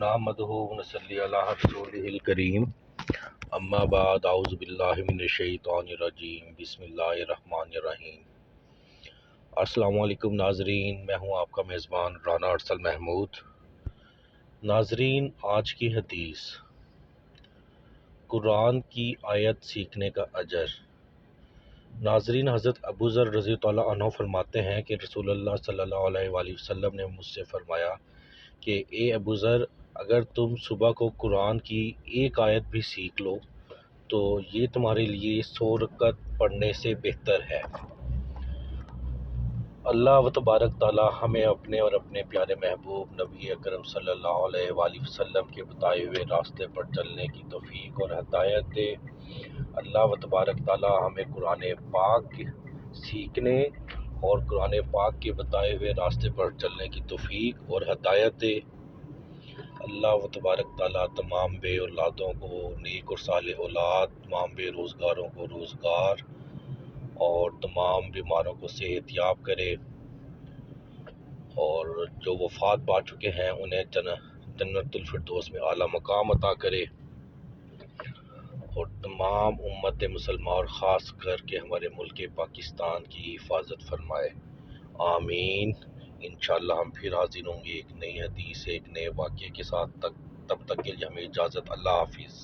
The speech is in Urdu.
نحمدہ ونصلی علی رسولہ الکریم اما بعد اعوذ باللہ من الشیطان الرجیم بسم اللہ الرحمن الرحیم۔ السلام علیکم ناظرین، میں ہوں آپ کا میزبان رانا ارسل محمود۔ ناظرین، آج کی حدیث، قرآن کی آیت سیکھنے کا اجر۔ ناظرین، حضرت ابو ذر رضی اللہ عنہ فرماتے ہیں کہ رسول اللہ صلی اللہ علیہ وآلہ وسلم نے مجھ سے فرمایا کہ اے ابو ذر، اگر تم صبح کو قرآن کی ایک آیت بھی سیکھ لو تو یہ تمہارے لیے 100 رکعت پڑھنے سے بہتر ہے۔ اللہ و تبارک تعالی ہمیں اپنے اور اپنے پیارے محبوب نبی اکرم صلی اللہ علیہ وآلہ وسلم کے بتائے ہوئے راستے پر چلنے کی توفیق اور ہدایت دے۔ اللہ و تبارک تعالی ہمیں قرآن پاک سیکھنے اور قرآن پاک کے بتائے ہوئے راستے پر چلنے کی توفیق اور ہدایت دے۔ اللہ و تبارک تعالیٰ تمام بے اولادوں کو نیک اور صالح اولاد، تمام بے روزگاروں کو روزگار اور تمام بیماروں کو صحت یاب کرے، اور جو وفات پا چکے ہیں انہیں جنت الفردوس میں اعلیٰ مقام عطا کرے، اور تمام امت مسلمہ اور خاص کر کے ہمارے ملک پاکستان کی حفاظت فرمائے، آمین۔ انشاءاللہ ہم پھر حاضر ہوں گے ایک نئی حدیث، ایک نئے واقعے کے ساتھ۔ تب تک کے لیے ہمیں اجازت، اللہ حافظ۔